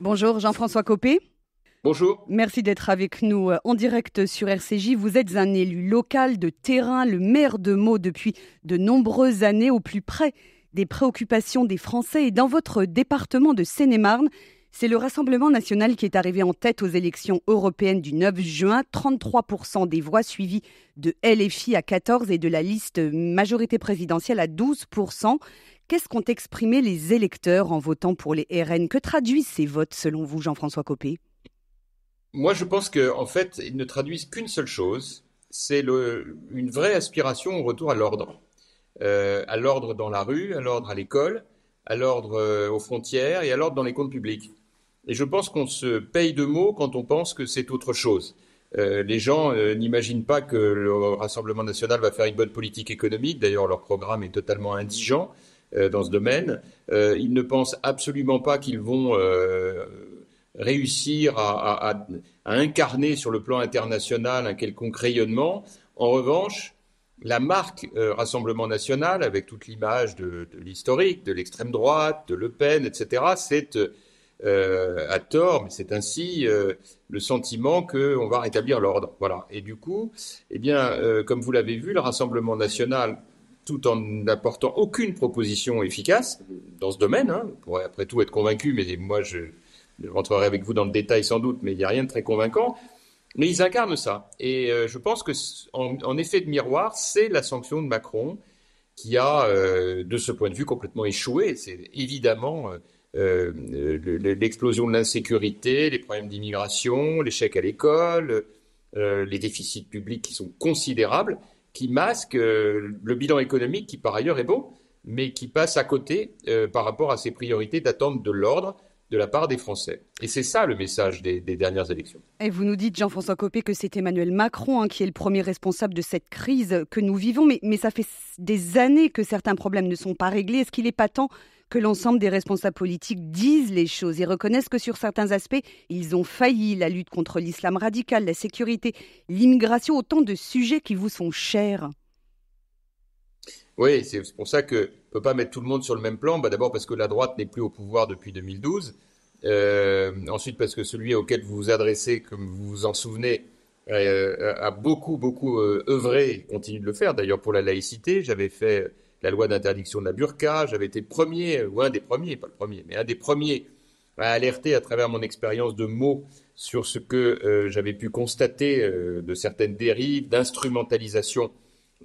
Bonjour Jean-François Copé. Bonjour. Merci d'être avec nous en direct sur RCJ. Vous êtes un élu local de terrain, le maire de Meaux depuis de nombreuses années, au plus près des préoccupations des Français. Et dans votre département de Seine-et-Marne, c'est le Rassemblement national qui est arrivé en tête aux élections européennes du 9 juin. 33% des voix suivies de LFI à 14% et de la liste majorité présidentielle à 12%. Qu'est-ce qu'ont exprimé les électeurs en votant pour les RN? Que traduisent ces votes selon vous, Jean-François Copé? Moi, je pense qu'en fait, ils ne traduisent qu'une seule chose, c'est une vraie aspiration au retour à l'ordre. À l'ordre dans la rue, à l'ordre à l'école, à l'ordre aux frontières et à l'ordre dans les comptes publics. Et je pense qu'on se paye de mots quand on pense que c'est autre chose. Les gens n'imaginent pas que le Rassemblement national va faire une bonne politique économique. D'ailleurs, leur programme est totalement indigent dans ce domaine. Ils ne pensent absolument pas qu'ils vont réussir à incarner sur le plan international un quelconque rayonnement. En revanche, la marque Rassemblement national, avec toute l'image de l'historique, de l'extrême droite, de Le Pen, etc., c'est à tort, mais c'est ainsi le sentiment qu'on va rétablir l'ordre. Voilà. Et du coup, eh bien, comme vous l'avez vu, le Rassemblement national, tout en n'apportant aucune proposition efficace dans ce domaine, vous pourrez après tout être convaincu, mais moi je rentrerai avec vous dans le détail sans doute, mais il n'y a rien de très convaincant. Mais ils incarnent ça. Et je pense que, en effet de miroir, c'est la sanction de Macron qui a, de ce point de vue, complètement échoué. C'est évidemment l'explosion de l'insécurité, les problèmes d'immigration, l'échec à l'école, les déficits publics qui sont considérables, qui masquent le bilan économique qui, par ailleurs, est bon, mais qui passe à côté par rapport à ses priorités d'attente de l'ordre de la part des Français. Et c'est ça le message des dernières élections. Et vous nous dites, Jean-François Copé, que c'est Emmanuel Macron qui est le premier responsable de cette crise que nous vivons. Mais ça fait des années que certains problèmes ne sont pas réglés. Est-ce qu'il n'est pas temps que l'ensemble des responsables politiques disent les choses et reconnaissent que sur certains aspects, ils ont failli? La lutte contre l'islam radical, la sécurité, l'immigration, autant de sujets qui vous sont chers. Oui, c'est pour ça qu'on ne peut pas mettre tout le monde sur le même plan. D'abord parce que la droite n'est plus au pouvoir depuis 2012. Ensuite parce que celui auquel vous vous adressez, comme vous vous en souvenez, a beaucoup œuvré et continue de le faire. D'ailleurs pour la laïcité, j'avais fait la loi d'interdiction de la burqa. J'avais été premier, ou un des premiers, pas le premier, mais un des premiers à alerter à travers mon expérience de mots sur ce que j'avais pu constater de certaines dérives, d'instrumentalisation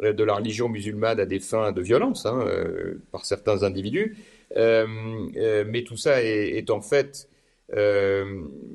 de la religion musulmane à des fins de violence par certains individus. Mais tout ça est en fait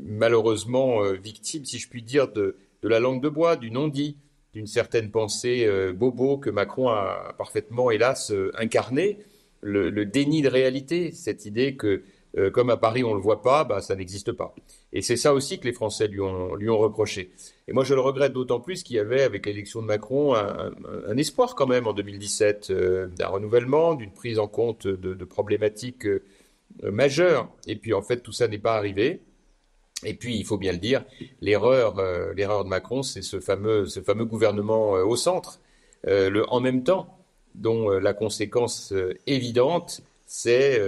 malheureusement victime, si je puis dire, de la langue de bois, du non-dit, d'une certaine pensée bobo que Macron a parfaitement, hélas, incarné, le déni de réalité, cette idée que comme à Paris on ne le voit pas, ça n'existe pas. Et c'est ça aussi que les Français lui ont reproché. Et moi je le regrette d'autant plus qu'il y avait avec l'élection de Macron un espoir quand même en 2017 d'un renouvellement, d'une prise en compte de problématiques majeures. Et puis en fait tout ça n'est pas arrivé. Et puis il faut bien le dire, l'erreur de Macron, c'est ce fameux gouvernement au centre, le en même temps, dont la conséquence évidente, c'est,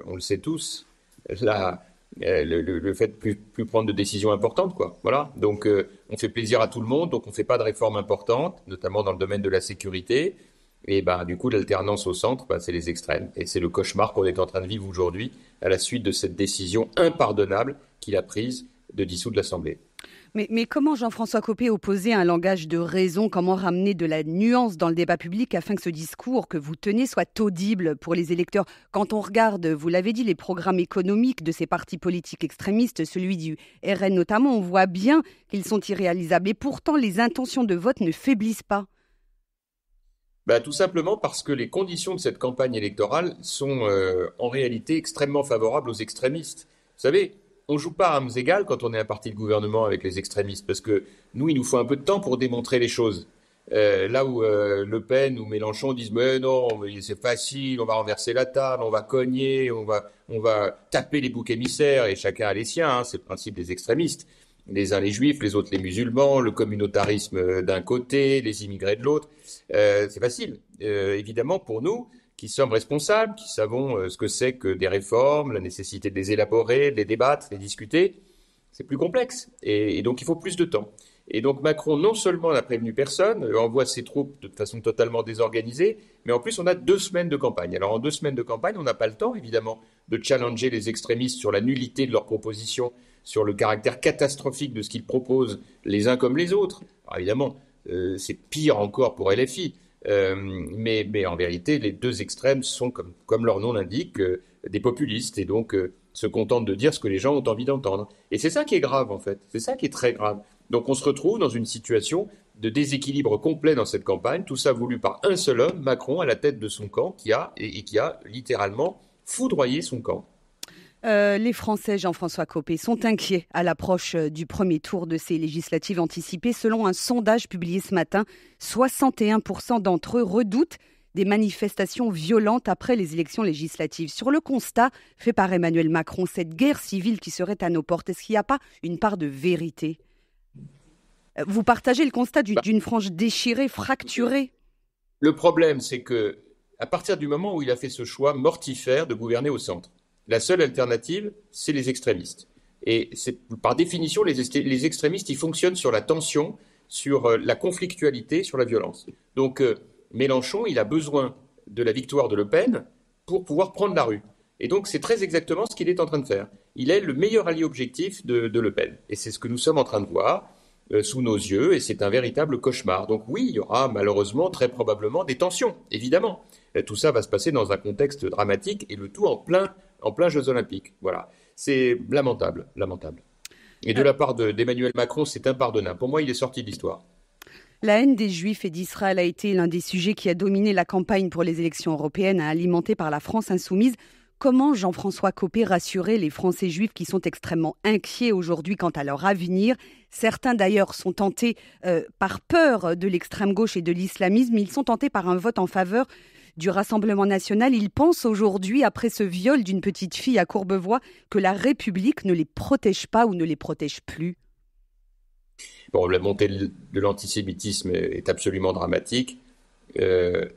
on le sait tous, le fait de plus prendre de décisions importantes, quoi. Voilà. Donc, on fait plaisir à tout le monde, donc on fait pas de réformes importantes, notamment dans le domaine de la sécurité. Et du coup, l'alternance au centre, c'est les extrêmes. Et c'est le cauchemar qu'on est en train de vivre aujourd'hui à la suite de cette décision impardonnable qu'il a prise de dissoudre l'Assemblée. Mais comment, Jean-François Copé, opposer un langage de raison? Comment ramener de la nuance dans le débat public afin que ce discours que vous tenez soit audible pour les électeurs? Quand on regarde, vous l'avez dit, les programmes économiques de ces partis politiques extrémistes, celui du RN notamment, on voit bien qu'ils sont irréalisables. Et pourtant, les intentions de vote ne faiblissent pas. Tout simplement parce que les conditions de cette campagne électorale sont en réalité extrêmement favorables aux extrémistes. Vous savez, on joue pas à armes égales quand on est un parti de gouvernement avec les extrémistes, parce que nous, il nous faut un peu de temps pour démontrer les choses. Là où Le Pen ou Mélenchon disent mais non, c'est facile, on va renverser la table, on va cogner, on va taper les boucs émissaires, et chacun a les siens, c'est le principe des extrémistes. Les uns les juifs, les autres les musulmans, le communautarisme d'un côté, les immigrés de l'autre. C'est facile, évidemment, pour nous, qui sommes responsables, qui savons ce que c'est que des réformes, la nécessité de les élaborer, de les débattre, de les discuter, c'est plus complexe. Et donc il faut plus de temps. Et donc Macron, non seulement n'a prévenu personne, envoie ses troupes de façon totalement désorganisée, mais en plus on a 2 semaines de campagne. Alors en 2 semaines de campagne, on n'a pas le temps, évidemment, de challenger les extrémistes sur la nullité de leurs propositions, sur le caractère catastrophique de ce qu'ils proposent les uns comme les autres. Alors évidemment, c'est pire encore pour LFI. Mais en vérité, les 2 extrêmes sont, comme leur nom l'indique, des populistes et donc se contentent de dire ce que les gens ont envie d'entendre. Et c'est ça qui est grave, en fait. C'est ça qui est très grave. Donc on se retrouve dans une situation de déséquilibre complet dans cette campagne, tout ça voulu par un seul homme, Macron, à la tête de son camp, qui a littéralement foudroyé son camp. Les Français, Jean-François Copé, sont inquiets à l'approche du premier tour de ces législatives anticipées. Selon un sondage publié ce matin, 61% d'entre eux redoutent des manifestations violentes après les élections législatives. Sur le constat fait par Emmanuel Macron, cette guerre civile qui serait à nos portes, est-ce qu'il n'y a pas une part de vérité ? Vous partagez le constat d'une frange déchirée, fracturée ? Le problème, c'est que à partir du moment où il a fait ce choix mortifère de gouverner au centre, la seule alternative, c'est les extrémistes. Et c'est, par définition, les extrémistes, ils fonctionnent sur la tension, sur la conflictualité, sur la violence. Donc Mélenchon, il a besoin de la victoire de Le Pen pour pouvoir prendre la rue. Et donc c'est très exactement ce qu'il est en train de faire. Il est le meilleur allié objectif de Le Pen. Et c'est ce que nous sommes en train de voir sous nos yeux, et c'est un véritable cauchemar. Donc oui, il y aura malheureusement, très probablement, des tensions, évidemment. Tout ça va se passer dans un contexte dramatique, et le tout en plein Jeux Olympiques. Voilà. C'est lamentable, lamentable. Et de la part d'Emmanuel Macron, c'est impardonnable. Pour moi, il est sorti de l'histoire. La haine des Juifs et d'Israël a été l'un des sujets qui a dominé la campagne pour les élections européennes, alimentée par la France insoumise. Comment Jean-François Copé rassurer les Français juifs qui sont extrêmement inquiets aujourd'hui quant à leur avenir ? Certains d'ailleurs sont tentés par peur de l'extrême gauche et de l'islamisme. Ils sont tentés par un vote en faveur du Rassemblement national. Ils pensent aujourd'hui, après ce viol d'une petite fille à Courbevoie, que la République ne les protège pas ou ne les protège plus. Bon, la montée de l'antisémitisme est absolument dramatique. Elle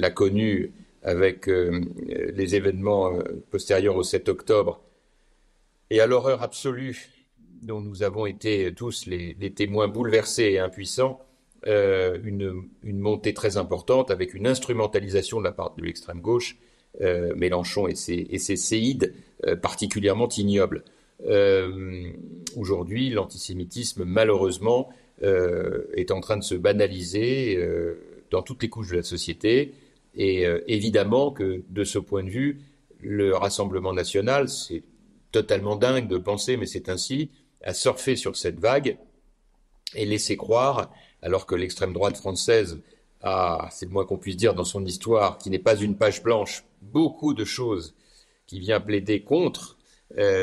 a connu, avec les événements postérieurs au 7 octobre, et à l'horreur absolue dont nous avons été tous les témoins bouleversés et impuissants, une montée très importante avec une instrumentalisation de la part de l'extrême gauche, Mélenchon et ses séides particulièrement ignobles. Aujourd'hui, l'antisémitisme, malheureusement, est en train de se banaliser dans toutes les couches de la société. Et évidemment que, de ce point de vue, le Rassemblement national, c'est totalement dingue de penser, mais c'est ainsi, a surfé sur cette vague et laissé croire, alors que l'extrême droite française a, c'est le moins qu'on puisse dire dans son histoire, qui n'est pas une page blanche, beaucoup de choses qui vient plaider contre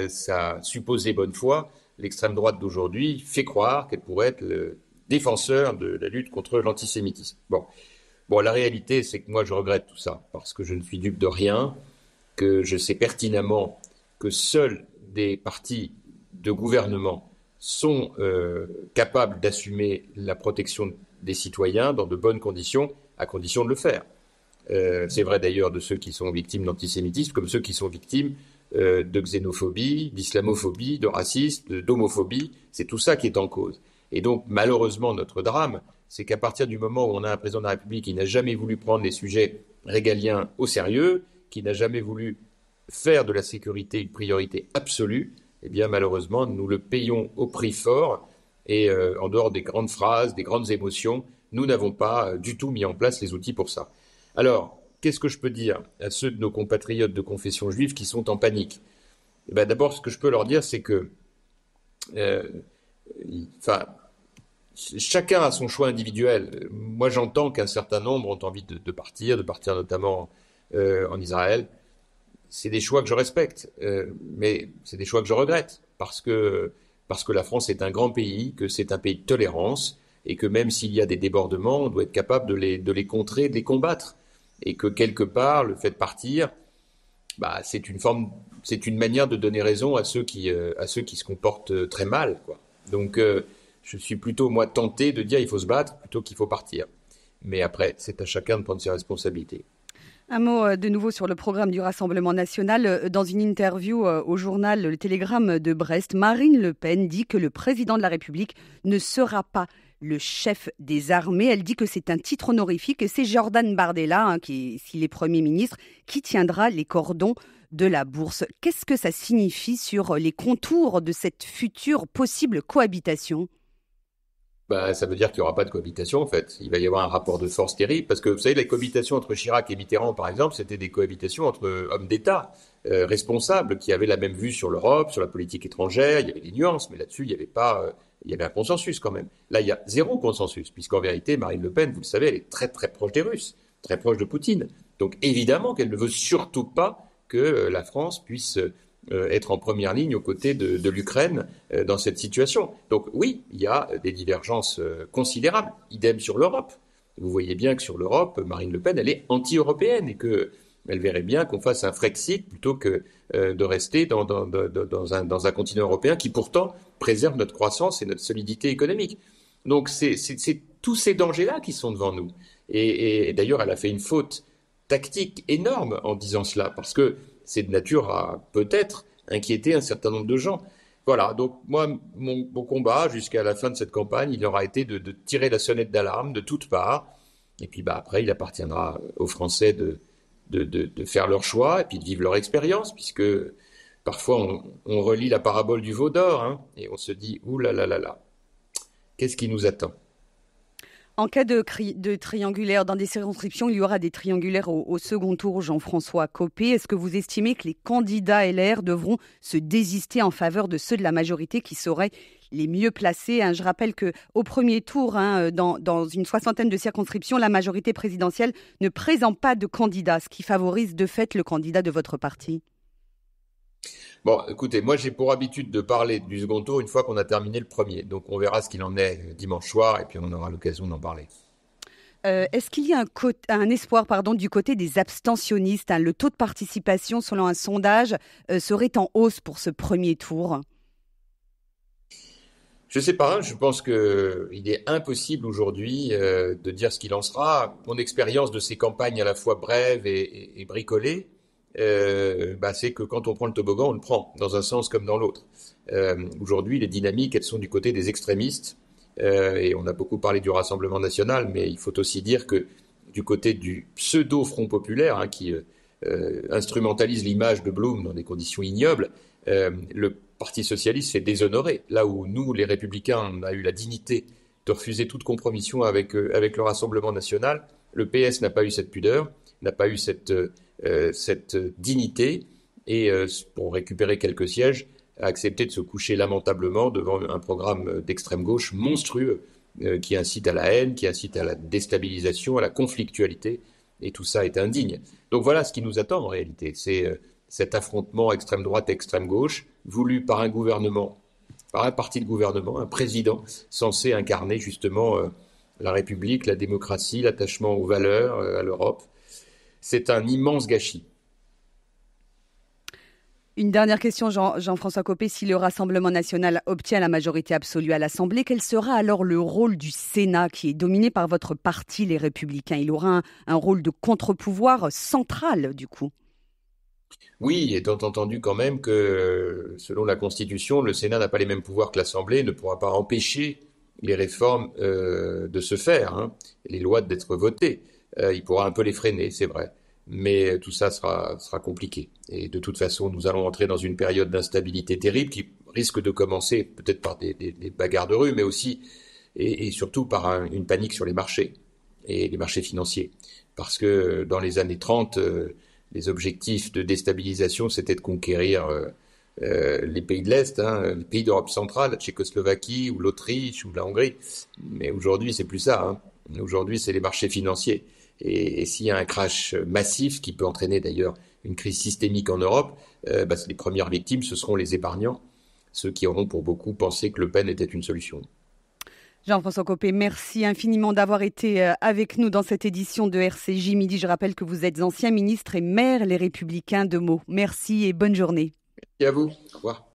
sa supposée bonne foi. L'extrême droite d'aujourd'hui fait croire qu'elle pourrait être le défenseur de la lutte contre l'antisémitisme. Bon, la réalité, c'est que moi, je regrette tout ça, parce que je ne suis dupe de rien, que je sais pertinemment que seuls des partis de gouvernement sont capables d'assumer la protection des citoyens dans de bonnes conditions, à condition de le faire. C'est vrai d'ailleurs de ceux qui sont victimes d'antisémitisme, comme ceux qui sont victimes de xénophobie, d'islamophobie, de racisme, d'homophobie. C'est tout ça qui est en cause. Et donc, malheureusement, notre drame, c'est qu'à partir du moment où on a un président de la République qui n'a jamais voulu prendre les sujets régaliens au sérieux, qui n'a jamais voulu faire de la sécurité une priorité absolue, eh bien malheureusement, nous le payons au prix fort. Et en dehors des grandes phrases, des grandes émotions, nous n'avons pas du tout mis en place les outils pour ça. Alors, qu'est-ce que je peux dire à ceux de nos compatriotes de confession juive qui sont en panique ? Eh bien, d'abord, ce que je peux leur dire, c'est que chacun a son choix individuel. Moi, j'entends qu'un certain nombre ont envie de partir notamment en Israël. C'est des choix que je respecte, mais c'est des choix que je regrette, parce que la France est un grand pays, que c'est un pays de tolérance, et que même s'il y a des débordements, on doit être capable de les contrer, de les combattre. Et que quelque part, le fait de partir, c'est une manière de donner raison à ceux qui se comportent très mal, quoi. Donc, je suis plutôt, moi, tenté de dire il faut se battre plutôt qu'il faut partir. Mais après, c'est à chacun de prendre ses responsabilités. Un mot de nouveau sur le programme du Rassemblement national. Dans une interview au journal Le Télégramme de Brest, Marine Le Pen dit que le président de la République ne sera pas le chef des armées. Elle dit que c'est un titre honorifique et c'est Jordan Bardella, s'il est Premier ministre, qui tiendra les cordons de la bourse. Qu'est-ce que ça signifie sur les contours de cette future possible cohabitation ? Ça veut dire qu'il n'y aura pas de cohabitation, en fait. Il va y avoir un rapport de force terrible, parce que, vous savez, les cohabitations entre Chirac et Mitterrand, par exemple, c'était des cohabitations entre hommes d'État responsables qui avaient la même vue sur l'Europe, sur la politique étrangère. Il y avait des nuances, mais là-dessus, il n'y avait pas... il y avait un consensus quand même. Là, il y a zéro consensus, puisqu'en vérité, Marine Le Pen, vous le savez, elle est très très proche des Russes, très proche de Poutine. Donc évidemment qu'elle ne veut surtout pas que la France puisse être en première ligne aux côtés de l'Ukraine dans cette situation. Donc oui, il y a des divergences considérables. Idem sur l'Europe. Vous voyez bien que sur l'Europe, Marine Le Pen, elle est anti-européenne et qu'elle verrait bien qu'on fasse un Frexit plutôt que de rester dans un continent européen qui pourtant préserve notre croissance et notre solidité économique. Donc c'est tous ces dangers-là qui sont devant nous. Et d'ailleurs, elle a fait une faute tactique énorme en disant cela, parce que c'est de nature à peut-être inquiéter un certain nombre de gens. Voilà, donc moi, mon combat jusqu'à la fin de cette campagne, il aura été de tirer la sonnette d'alarme de toutes parts. Et puis après, il appartiendra aux Français de faire leur choix et puis de vivre leur expérience, puisque parfois on relit la parabole du veau d'or et on se dit « Ouh là là là là, qu'est-ce qui nous attend ?» En cas de triangulaire, dans des circonscriptions, il y aura des triangulaires au second tour, Jean-François Copé. Est-ce que vous estimez que les candidats LR devront se désister en faveur de ceux de la majorité qui seraient les mieux placés ? Je rappelle qu'au premier tour, dans une soixantaine de circonscriptions, la majorité présidentielle ne présente pas de candidat, ce qui favorise de fait le candidat de votre parti. Bon, écoutez, moi j'ai pour habitude de parler du second tour une fois qu'on a terminé le premier. Donc on verra ce qu'il en est dimanche soir et puis on aura l'occasion d'en parler. Est-ce qu'il y a un espoir du côté des abstentionnistes ? Le taux de participation, selon un sondage, serait en hausse pour ce premier tour. Je sais pas, je pense qu'il est impossible aujourd'hui de dire ce qu'il en sera. Mon expérience de ces campagnes à la fois brèves et bricolées, c'est que quand on prend le toboggan, on le prend, dans un sens comme dans l'autre. Aujourd'hui, les dynamiques, elles sont du côté des extrémistes, et on a beaucoup parlé du Rassemblement national, mais il faut aussi dire que du côté du pseudo-Front populaire, qui instrumentalise l'image de Blum dans des conditions ignobles, le Parti socialiste s'est déshonoré. Là où nous, les Républicains, on a eu la dignité de refuser toute compromission avec le Rassemblement national, le PS n'a pas eu cette pudeur, n'a pas eu cette dignité et pour récupérer quelques sièges a accepté de se coucher lamentablement devant un programme d'extrême gauche monstrueux qui incite à la haine, qui incite à la déstabilisation, à la conflictualité, et tout ça est indigne. Donc voilà ce qui nous attend en réalité, c'est cet affrontement extrême droite extrême gauche voulu par un gouvernement, par un parti de gouvernement, un président censé incarner justement la République, la démocratie, l'attachement aux valeurs, à l'Europe. C'est un immense gâchis. Une dernière question, Jean-François Copé. Si le Rassemblement national obtient la majorité absolue à l'Assemblée, quel sera alors le rôle du Sénat, qui est dominé par votre parti, les Républicains ? Il aura un rôle de contre-pouvoir central, du coup. Oui, étant entendu quand même que, selon la Constitution, le Sénat n'a pas les mêmes pouvoirs que l'Assemblée, ne pourra pas empêcher les réformes de se faire, les lois d'être votées. Il pourra un peu les freiner, c'est vrai. Mais tout ça sera compliqué. Et de toute façon, nous allons entrer dans une période d'instabilité terrible qui risque de commencer peut-être par des bagarres de rue, mais aussi et surtout par une panique sur les marchés et les marchés financiers. Parce que dans les années 30, les objectifs de déstabilisation, c'était de conquérir les pays de l'Est, les pays d'Europe centrale, la Tchécoslovaquie ou l'Autriche ou la Hongrie. Mais aujourd'hui, c'est plus ça. Aujourd'hui, c'est les marchés financiers. Et s'il y a un crash massif, qui peut entraîner d'ailleurs une crise systémique en Europe, les premières victimes, ce seront les épargnants, ceux qui auront pour beaucoup pensé que Le Pen était une solution. Jean-François Copé, merci infiniment d'avoir été avec nous dans cette édition de RCJ Midi. Je rappelle que vous êtes ancien ministre et maire Les Républicains de Meaux. Merci et bonne journée. Merci à vous. Au revoir.